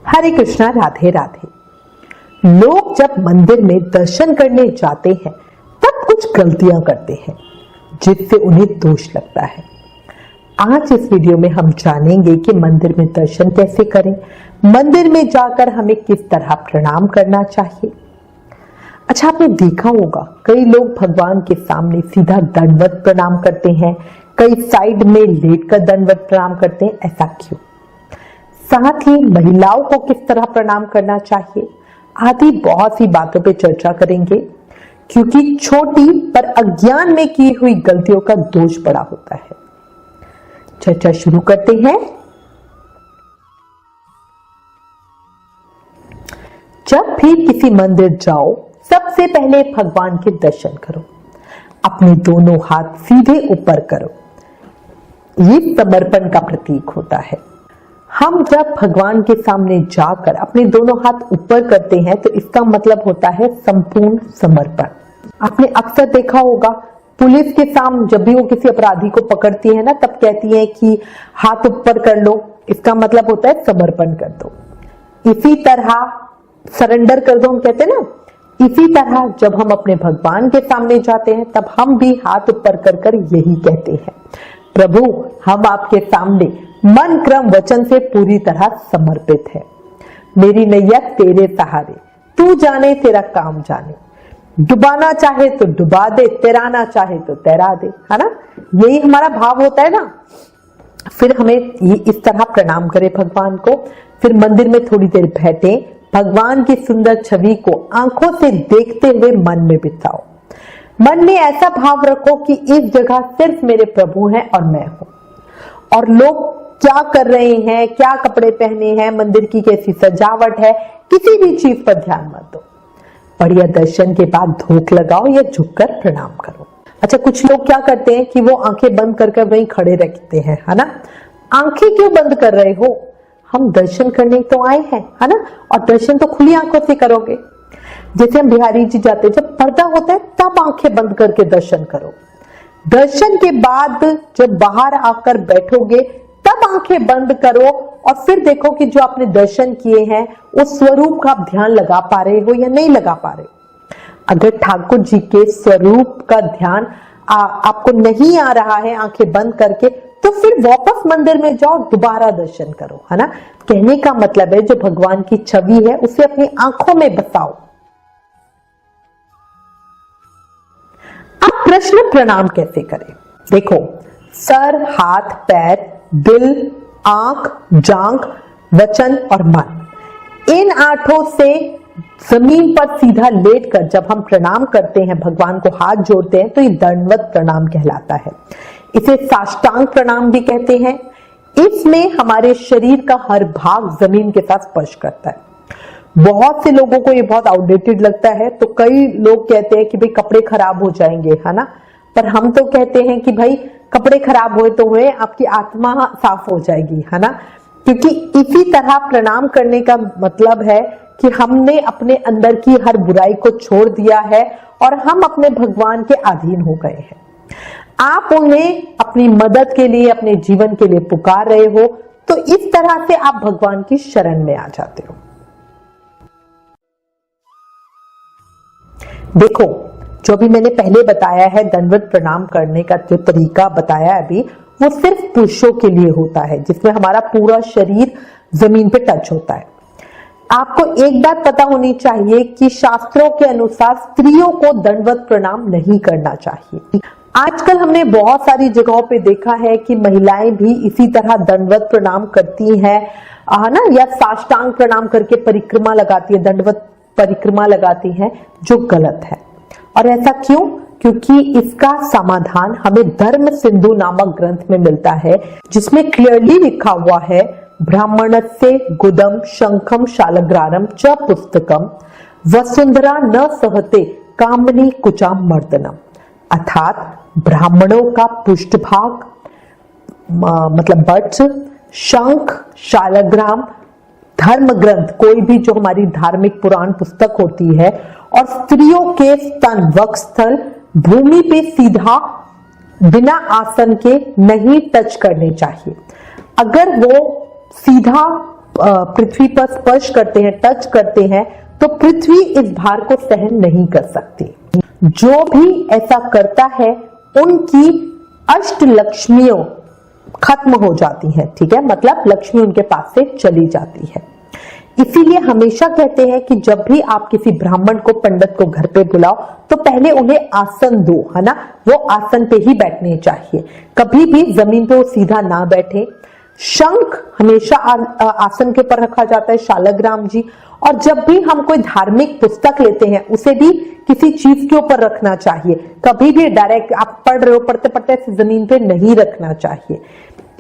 हरे कृष्णा, राधे राधे। लोग जब मंदिर में दर्शन करने जाते हैं तब कुछ गलतियां करते हैं जिससे उन्हें दोष लगता है। आज इस वीडियो में हम जानेंगे कि मंदिर में दर्शन कैसे करें, मंदिर में जाकर हमें किस तरह प्रणाम करना चाहिए। अच्छा, आपने देखा होगा कई लोग भगवान के सामने सीधा दंडवत प्रणाम करते हैं, कई साइड में लेटकर दंडवत प्रणाम करते हैं। ऐसा क्यों? साथ ही महिलाओं को किस तरह प्रणाम करना चाहिए आदि बहुत सी बातों पे चर्चा करेंगे, क्योंकि छोटी पर अज्ञान में की हुई गलतियों का दोष बड़ा होता है। चर्चा शुरू करते हैं। जब भी किसी मंदिर जाओ, सबसे पहले भगवान के दर्शन करो। अपने दोनों हाथ सीधे ऊपर करो। ये समर्पण का प्रतीक होता है। हम जब भगवान के सामने जाकर अपने दोनों हाथ ऊपर करते हैं तो इसका मतलब होता है संपूर्ण समर्पण। आपने अक्सर देखा होगा पुलिस के सामने जब भी वो किसी अपराधी को पकड़ती है ना, तब कहती है कि हाथ ऊपर कर लो। इसका मतलब होता है समर्पण कर दो। इसी तरह सरेंडर कर दो, हम कहते हैं ना। इसी तरह जब हम अपने भगवान के सामने जाते हैं तब हम भी हाथ ऊपर कर कर यही कहते हैं, प्रभु हम आपके सामने मन क्रम वचन से पूरी तरह समर्पित है। मेरी नैया तेरे सहारे, तू जाने तेरा काम जाने। डुबाना चाहे तो डुबा दे, तैराना चाहे तो तैरा दे, है ना। यही हमारा भाव होता है ना। फिर हमें ये इस तरह प्रणाम करें भगवान को। फिर मंदिर में थोड़ी देर बैठे, भगवान की सुंदर छवि को आंखों से देखते हुए मन में बिताओ। मन में ऐसा भाव रखो कि इस जगह सिर्फ मेरे प्रभु हैं और मैं हूं, और लोग क्या कर रहे हैं, क्या कपड़े पहने हैं, मंदिर की कैसी सजावट है, किसी भी चीज पर ध्यान मत दो। बढ़िया दर्शन के बाद धूप लगाओ या झुककर प्रणाम करो। अच्छा, कुछ लोग क्या करते हैं कि वो आंखें बंद करके वहीं खड़े रखते हैं, है ना। आंखें क्यों बंद कर रहे हो? हम दर्शन करने तो आए हैं, है ना, और दर्शन तो खुली आंखों से करोगे। जैसे हम बिहारी जी जाते हैं, जब पर्दा होता है तब आंखें बंद करके दर्शन करो। दर्शन के बाद जब बाहर आकर बैठोगे तब आंखें बंद करो और फिर देखो कि जो आपने दर्शन किए हैं उस स्वरूप का आप ध्यान लगा पा रहे हो या नहीं लगा पा रहे हो। अगर ठाकुर जी के स्वरूप का ध्यान आपको नहीं आ रहा है आंखें बंद करके, तो फिर वापस मंदिर में जाओ, दोबारा दर्शन करो, है ना। कहने का मतलब है जो भगवान की छवि है उसे अपनी आंखों में बसाओ। अब प्रश्न, प्रणाम कैसे करें? देखो, सर, हाथ, पैर, दिल, आंख, जांघ, वचन और मन, इन आठों से जमीन पर सीधा लेटकर जब हम प्रणाम करते हैं, भगवान को हाथ जोड़ते हैं, तो ये दंडवत प्रणाम कहलाता है। इसे साष्टांग प्रणाम भी कहते हैं। इसमें हमारे शरीर का हर भाग जमीन के साथ स्पर्श करता है। बहुत से लोगों को ये बहुत आउटडेटेड लगता है, तो कई लोग कहते हैं कि भाई कपड़े खराब हो जाएंगे, है ना। पर हम तो कहते हैं कि भाई कपड़े खराब हुए तो हुए, आपकी आत्मा साफ हो जाएगी, है ना। क्योंकि इसी तरह प्रणाम करने का मतलब है कि हमने अपने अंदर की हर बुराई को छोड़ दिया है और हम अपने भगवान के अधीन हो गए हैं। आप उन्हें अपनी मदद के लिए, अपने जीवन के लिए पुकार रहे हो, तो इस तरह से आप भगवान की शरण में आ जाते हो। देखो, जो भी मैंने पहले बताया है, दंडवत प्रणाम करने का जो तरीका बताया अभी, वो सिर्फ पुरुषों के लिए होता है, जिसमें हमारा पूरा शरीर जमीन पे टच होता है। आपको एक बात पता होनी चाहिए कि शास्त्रों के अनुसार स्त्रियों को दंडवत प्रणाम नहीं करना चाहिए। आजकल हमने बहुत सारी जगहों पे देखा है कि महिलाएं भी इसी तरह दंडवत प्रणाम करती हैं, है ना, या साष्टांग प्रणाम करके परिक्रमा लगाती है, दंडवत परिक्रमा लगाती हैं, जो गलत है। और ऐसा क्यों? क्योंकि इसका समाधान हमें धर्म सिंधु नामक ग्रंथ में मिलता है, जिसमें क्लियरली लिखा हुआ है, ब्राह्मणस्य गुदम शंखम शालग्रारम च पुस्तकम वसुंधरा न सहते कामनी कुचाम मर्दनम। अर्थात ब्राह्मणों का पृष्ठभाग, मतलब वट, शंख, शालग्राम, धर्म ग्रंथ, कोई भी जो हमारी धार्मिक पुराण पुस्तक होती है, और स्त्रियों के स्तन, वक्षस्थल भूमि पे सीधा बिना आसन के नहीं टच करने चाहिए। अगर वो सीधा पृथ्वी पर स्पर्श करते हैं, टच करते हैं, तो पृथ्वी इस भार को सहन नहीं कर सकती। जो भी ऐसा करता है उनकी अष्ट लक्ष्मियों खत्म हो जाती है, ठीक है, मतलब लक्ष्मी उनके पास से चली जाती है। इसीलिए हमेशा कहते हैं कि जब भी आप किसी ब्राह्मण को, पंडित को घर पे बुलाओ तो पहले उन्हें आसन दो, है ना, वो आसन पे ही बैठने चाहिए, कभी भी जमीन पे वो सीधा ना बैठे। शंख हमेशा आसन के ऊपर रखा जाता है, शालग्राम जी। और जब भी हम कोई धार्मिक पुस्तक लेते हैं उसे भी किसी चीज के ऊपर रखना चाहिए, कभी भी डायरेक्ट आप पढ़ रहे हो, पढ़ते पढ़ते जमीन पे नहीं रखना चाहिए।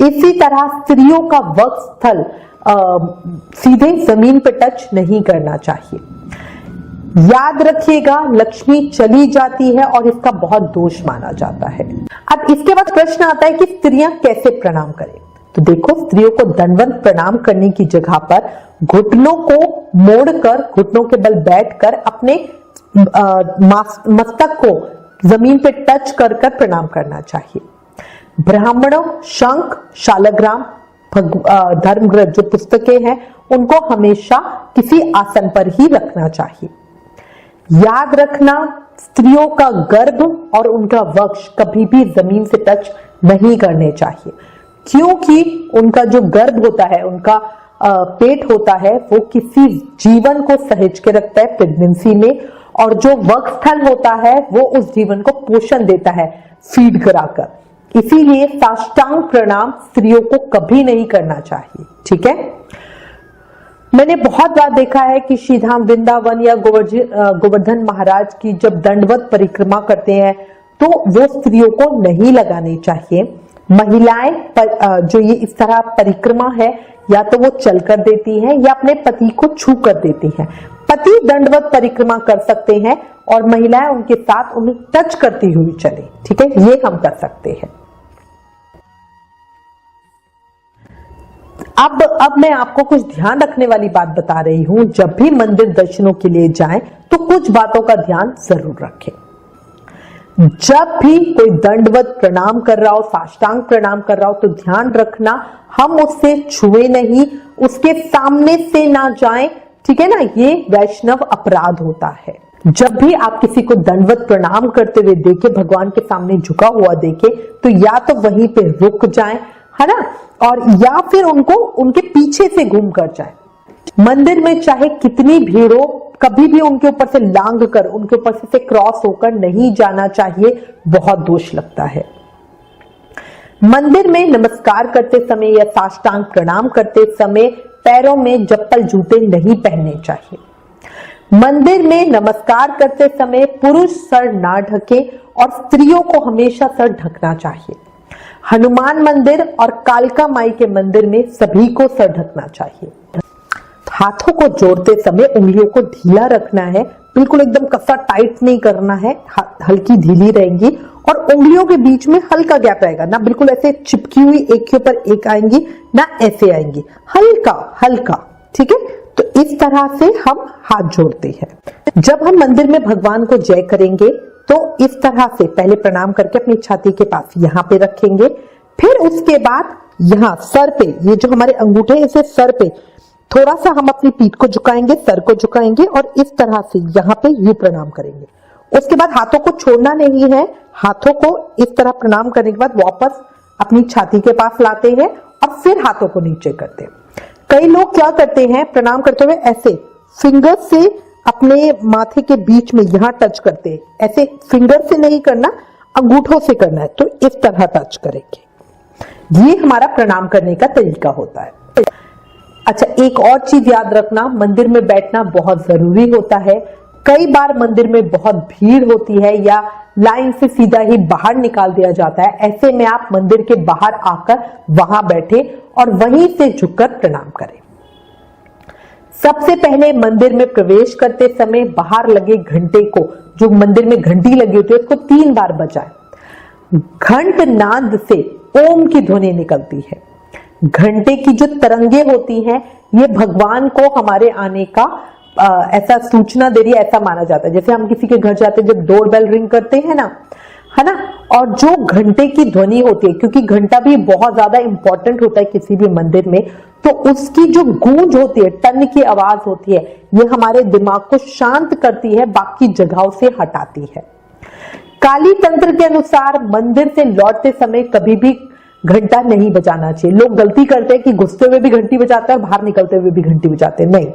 इसी तरह स्त्रियों का वक्ष स्थल सीधे जमीन पे टच नहीं करना चाहिए। याद रखिएगा, लक्ष्मी चली जाती है और इसका बहुत दोष माना जाता है। अब इसके बाद प्रश्न आता है कि स्त्रियां कैसे प्रणाम करें। तो देखो, स्त्रियों को दंडवत प्रणाम करने की जगह पर घुटनों को मोड़कर, घुटनों के बल बैठकर अपने मस्तक को जमीन पे टच कर प्रणाम करना चाहिए। ब्राह्मणों शंख, शालग्राम, धर्म ग्रंथ जो पुस्तकें हैं उनको हमेशा किसी आसन पर ही रखना चाहिए। याद रखना, स्त्रियों का गर्भ और उनका वक्ष कभी भी जमीन से टच नहीं करने चाहिए, क्योंकि उनका जो गर्भ होता है, उनका पेट होता है, वो किसी जीवन को सहेज के रखता है प्रेगनेंसी में, और जो वक्षस्थल होता है वो उस जीवन को पोषण देता है फीड कराकर। इसीलिए साष्टांग प्रणाम स्त्रियों को कभी नहीं करना चाहिए, ठीक है। मैंने बहुत बार देखा है कि श्रीधाम वृंदावन या गोवर्धन महाराज की जब दंडवत परिक्रमा करते हैं तो वो स्त्रियों को नहीं लगानी चाहिए। महिलाएं जो ये इस तरह परिक्रमा है, या तो वो चल कर देती हैं या अपने पति को छू कर देती हैं। पति दंडवत परिक्रमा कर सकते हैं और महिलाएं उनके साथ उन्हें टच करती हुई चले, ठीक है, ये हम कर सकते हैं। अब मैं आपको कुछ ध्यान रखने वाली बात बता रही हूं। जब भी मंदिर दर्शनों के लिए जाएं तो कुछ बातों का ध्यान जरूर रखें। जब भी कोई दंडवत प्रणाम कर रहा हो, साष्टांग प्रणाम कर रहा हो, तो ध्यान रखना हम उससे छुए नहीं, उसके सामने से ना जाएं, ठीक है ना, ये वैष्णव अपराध होता है। जब भी आप किसी को दंडवत प्रणाम करते हुए देखे, भगवान के सामने झुका हुआ देखे, तो या तो वहीं पे रुक जाएं, है ना, और या फिर उनको उनके पीछे से घूम कर जाए। मंदिर में चाहे कितनी भीड़ हो, कभी भी उनके ऊपर से लांग कर, उनके ऊपर से क्रॉस होकर नहीं जाना चाहिए, बहुत दोष लगता है। मंदिर में नमस्कार करते समय या साष्टांग प्रणाम करते समय पैरों में चप्पल जूते नहीं पहनने चाहिए। मंदिर में नमस्कार करते समय पुरुष सर ना ढके और स्त्रियों को हमेशा सर ढकना चाहिए। हनुमान मंदिर और कालका माई के मंदिर में सभी को सर ढकना चाहिए। हाथों को जोड़ते समय उंगलियों को ढीला रखना है, बिल्कुल एकदम कसा टाइट नहीं करना है, हल्की ढीली रहेंगी और उंगलियों के बीच में हल्का गैप रहेगा, ना बिल्कुल ऐसे चिपकी हुई एक के ऊपर एक आएंगी, ना ऐसे आएंगी, हल्का हल्का, ठीक है। तो इस तरह से हम हाथ जोड़ते हैं। जब हम मंदिर में भगवान को जय करेंगे तो इस तरह से पहले प्रणाम करके अपनी छाती के पास यहाँ पे रखेंगे, फिर उसके बाद यहाँ सर पे, ये जो हमारे अंगूठे इसे सर पे थोड़ा सा हम अपनी पीठ को झुकाएंगे, सर को झुकाएंगे और इस तरह से यहाँ पे यूं प्रणाम करेंगे। उसके बाद हाथों को छोड़ना नहीं है, हाथों को इस तरह प्रणाम करने के बाद वापस अपनी छाती के पास लाते हैं और फिर हाथों को नीचे करते हैं। कई लोग क्या करते हैं, प्रणाम करते हुए ऐसे फिंगर से अपने माथे के बीच में यहाँ टच करते हैं, ऐसे फिंगर से नहीं करना, अंगूठों से करना है, तो इस तरह टच करेंगे। ये हमारा प्रणाम करने का तरीका होता है। अच्छा, एक और चीज याद रखना, मंदिर में बैठना बहुत जरूरी होता है। कई बार मंदिर में बहुत भीड़ होती है या लाइन से सीधा ही बाहर निकाल दिया जाता है, ऐसे में आप मंदिर के बाहर आकर वहां बैठे और वहीं से झुककर प्रणाम करें। सबसे पहले मंदिर में प्रवेश करते समय बाहर लगे घंटे को, जो मंदिर में घंटी लगी होती है, उसको 3 बार बजाएं। घंट नाद से ओम की ध्वनि निकलती है। घंटे की जो तरंगे होती हैं, ये भगवान को हमारे आने का ऐसा सूचना दे रही है, ऐसा माना जाता है। जैसे हम किसी के घर जाते हैं, जब डोर बेल रिंग करते हैं ना, है ना। और जो घंटे की ध्वनि होती है, क्योंकि घंटा भी बहुत ज्यादा इंपॉर्टेंट होता है किसी भी मंदिर में, तो उसकी जो गूंज होती है, टन की आवाज होती है, ये हमारे दिमाग को शांत करती है, बाकी जगहों से हटाती है। काली तंत्र के अनुसार मंदिर से लौटते समय कभी भी घंटा नहीं बजाना चाहिए। लोग गलती करते हैं कि घुसते हुए भी घंटी बजाते हैं और बाहर निकलते हुए भी घंटी बजाते हैं। नहीं,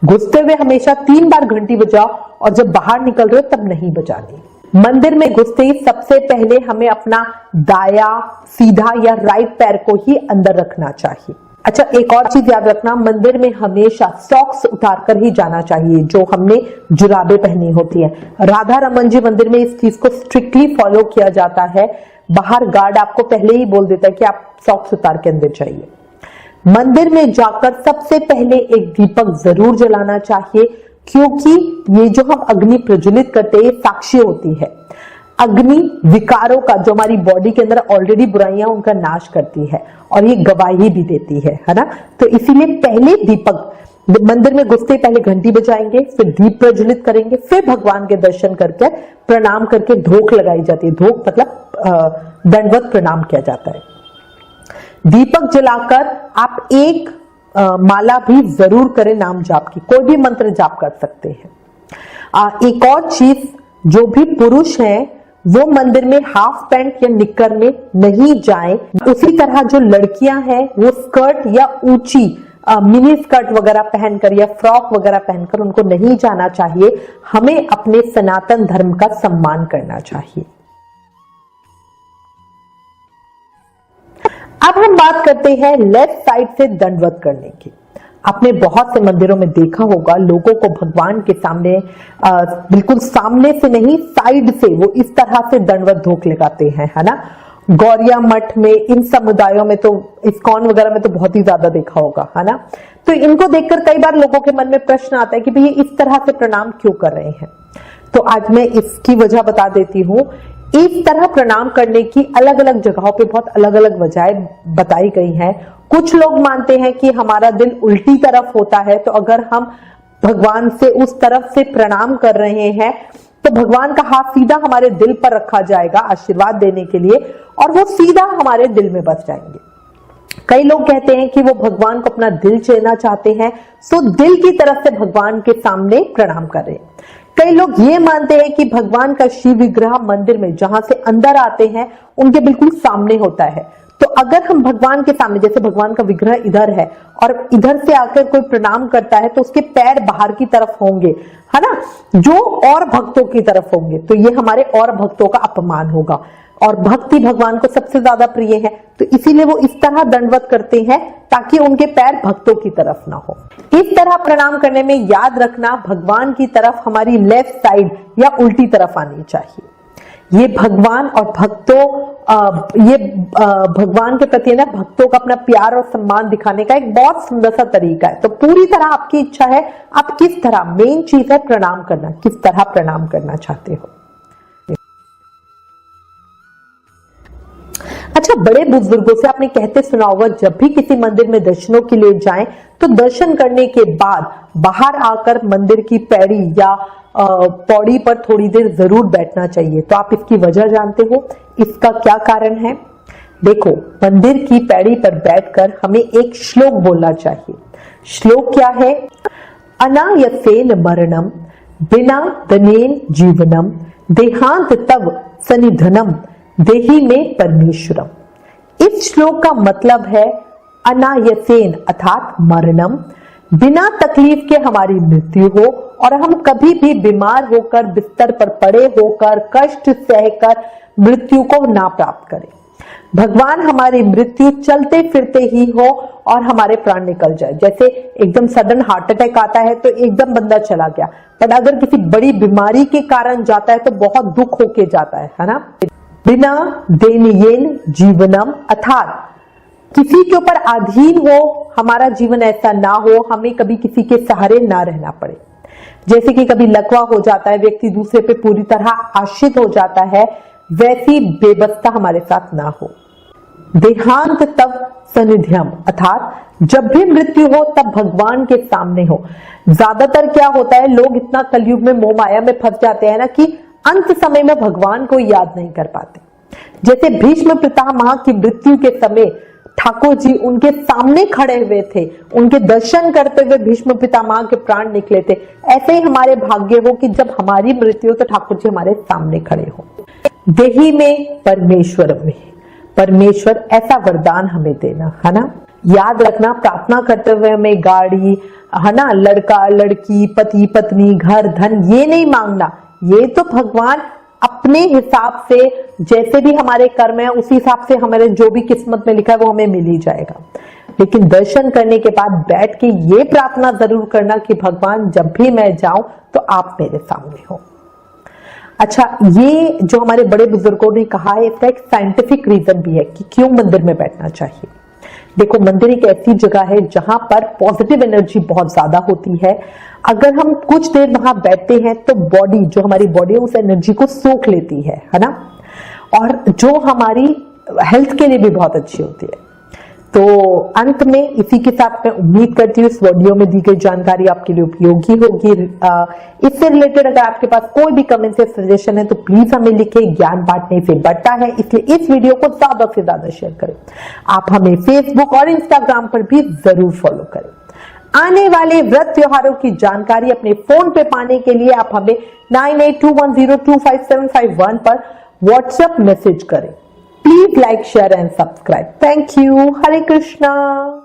घुसते हुए हमेशा 3 बार घंटी बजाओ और जब बाहर निकल रहे हो तब नहीं बजानी। मंदिर में घुसते ही सबसे पहले हमें अपना दाया, सीधा या राइट पैर को ही अंदर रखना चाहिए। अच्छा, एक और चीज याद रखना, मंदिर में हमेशा सॉक्स उतारकर ही जाना चाहिए, जो हमने जुराबे पहनी होती है। राधा रमन जी मंदिर में इस चीज को स्ट्रिक्टली फॉलो किया जाता है। बाहर गार्ड आपको पहले ही बोल देता है कि आप सॉक्स उतार के अंदर जाइए। मंदिर में जाकर सबसे पहले एक दीपक जरूर जलाना चाहिए, क्योंकि ये जो हम अग्नि प्रज्वलित करते हैं, साक्षी होती है। अग्नि विकारों का, जो हमारी बॉडी के अंदर ऑलरेडी बुराइयां, उनका नाश करती है और ये गवाही भी देती है ना। तो इसीलिए पहले दीपक, मंदिर में घुसते पहले घंटी बजाएंगे, फिर दीप प्रज्वलित करेंगे, फिर भगवान के दर्शन करके प्रणाम करके धोक लगाई जाती है। धोक मतलब दंडवत प्रणाम किया जाता है। दीपक जलाकर आप एक माला भी जरूर करें नाम जाप की, कोई भी मंत्र जाप कर सकते हैं। एक और चीज, जो भी पुरुष हैं वो मंदिर में हाफ पैंट या निक्कर में नहीं जाएं। उसी तरह जो लड़कियां हैं वो स्कर्ट या ऊंची मिनी स्कर्ट वगैरह पहनकर या फ्रॉक वगैरह पहनकर उनको नहीं जाना चाहिए। हमें अपने सनातन धर्म का सम्मान करना चाहिए। अब हम बात करते हैं लेफ्ट साइड से दंडवत करने की। आपने बहुत से मंदिरों में देखा होगा, लोगों को भगवान के सामने बिल्कुल सामने से नहीं, साइड से वो इस तरह से दंडवत धोक लगाते हैं, है ना। गौरिया मठ में, इन समुदायों में, तो इस्कॉन वगैरह में तो बहुत ही ज्यादा देखा होगा, है ना। तो इनको देखकर कई बार लोगों के मन में प्रश्न आता है कि भाई इस तरह से प्रणाम क्यों कर रहे हैं। तो आज मैं इसकी वजह बता देती हूँ। इस तरह प्रणाम करने की अलग अलग जगहों पे बहुत अलग अलग वजहें बताई गई हैं। कुछ लोग मानते हैं कि हमारा दिल उल्टी तरफ होता है, तो अगर हम भगवान से उस तरफ से प्रणाम कर रहे हैं तो भगवान का हाथ सीधा हमारे दिल पर रखा जाएगा आशीर्वाद देने के लिए, और वो सीधा हमारे दिल में बस जाएंगे। कई लोग कहते हैं कि वो भगवान को अपना दिल छेड़ना चाहते हैं, सो दिल की तरफ से भगवान के सामने प्रणाम करें। कई लोग ये मानते हैं कि भगवान का शिव विग्रह मंदिर में जहां से अंदर आते हैं उनके बिल्कुल सामने होता है। तो अगर हम भगवान के सामने, जैसे भगवान का विग्रह इधर है और इधर से आकर कोई प्रणाम करता है, तो उसके पैर बाहर की तरफ होंगे, है ना, जो और भक्तों की तरफ होंगे, तो ये हमारे और भक्तों का अपमान होगा। और भक्ति भगवान को सबसे ज्यादा प्रिय है, तो इसीलिए वो इस तरह दंडवत करते हैं ताकि उनके पैर भक्तों की तरफ ना हो। इस तरह प्रणाम करने में याद रखना, भगवान की तरफ हमारी लेफ्ट साइड या उल्टी तरफ आनी चाहिए। ये भगवान और भक्तों, भगवान के प्रति ना भक्तों का अपना प्यार और सम्मान दिखाने का एक बहुत सुंदर सा तरीका है। तो पूरी तरह आपकी इच्छा है, आप किस तरह, मेन चीज है प्रणाम करना, किस तरह प्रणाम करना चाहते हो। अच्छा, बड़े बुजुर्गों से आपने कहते सुना होगा, जब भी किसी मंदिर में दर्शनों के लिए जाएं तो दर्शन करने के बाद बाहर आकर मंदिर की पैड़ी या पौड़ी पर थोड़ी देर जरूर बैठना चाहिए। तो आप इसकी वजह जानते हो, इसका क्या कारण है? देखो, मंदिर की पैड़ी पर बैठकर हमें एक श्लोक बोलना चाहिए। श्लोक क्या है? अनायसेन मरणम बिना धनेन जीवनम देहांत तव सनिधनम देही में परमेश्वरम। इस श्लोक का मतलब है अनायसेन अर्थात मरणम, बिना तकलीफ के हमारी मृत्यु हो और हम कभी भी बीमार होकर बिस्तर पर पड़े होकर कष्ट सहकर मृत्यु को ना प्राप्त करें। भगवान हमारी मृत्यु चलते फिरते ही हो और हमारे प्राण निकल जाए। जैसे एकदम सडन हार्ट अटैक आता है तो एकदम बंदा चला गया, पर अगर किसी बड़ी बीमारी के कारण जाता है तो बहुत दुख होके जाता है ना। बिना देनियेन जीवनम अर्थात किसी के ऊपर अधीन हो हमारा जीवन, ऐसा ना हो हमें कभी किसी के सहारे ना रहना पड़े। जैसे कि कभी लकवा हो जाता है, व्यक्ति दूसरे पे पूरी तरह आश्रित हो जाता है, वैसी बेबस्ता हमारे साथ ना हो। देहांत तब सनिध्यम अर्थात जब भी मृत्यु हो तब भगवान के सामने हो। ज्यादातर क्या होता है, लोग इतना कलयुग में मोह माया में फंस जाते हैं ना कि अंत समय में भगवान को याद नहीं कर पाते। जैसे भीष्म पितामह की मृत्यु के समय ठाकुर जी उनके सामने खड़े हुए थे, उनके दर्शन करते हुए भीष्म पितामह के प्राण निकले थे। ऐसे ही हमारे भाग्य हो कि जब हमारी मृत्यु हो तो ठाकुर जी हमारे सामने खड़े हो। देही में परमेश्वर में, परमेश्वर ऐसा वरदान हमें देना, है ना। याद रखना, प्रार्थना करते हुए हमें गाड़ी, है ना, लड़का लड़की, पति पत्नी, घर धन, ये नहीं मांगना। ये तो भगवान अपने हिसाब से, जैसे भी हमारे कर्म है उसी हिसाब से हमारे जो भी किस्मत में लिखा है वो हमें मिल ही जाएगा। लेकिन दर्शन करने के बाद बैठ के ये प्रार्थना जरूर करना कि भगवान जब भी मैं जाऊं तो आप मेरे सामने हो। अच्छा, ये जो हमारे बड़े बुजुर्गों ने कहा है इसका एक साइंटिफिक रीजन भी है कि क्यों मंदिर में बैठना चाहिए। देखो, मंदिर एक ऐसी जगह है जहां पर पॉजिटिव एनर्जी बहुत ज्यादा होती है। अगर हम कुछ देर वहां बैठते हैं तो बॉडी, जो हमारी बॉडी है उस एनर्जी को सोख लेती है ना, और जो हमारी हेल्थ के लिए भी बहुत अच्छी होती है। तो अंत में इसी के साथ मैं उम्मीद करती हूँ इस वीडियो में दी गई जानकारी आपके लिए उपयोगी होगी। इससे रिलेटेड अगर आपके पास कोई भी कमेंट या सजेशन है तो प्लीज हमें लिखें। ज्ञान बांटने से बढ़ता है, इसलिए इस वीडियो को ज्यादा से ज्यादा शेयर करें। आप हमें फेसबुक और इंस्टाग्राम पर भी जरूर फॉलो करें। आने वाले व्रत त्योहारों की जानकारी अपने फोन पे पाने के लिए आप हमें 9821025751 पर व्हाट्सएप मैसेज करें। Please like, share and subscribe. Thank you. Hare Krishna.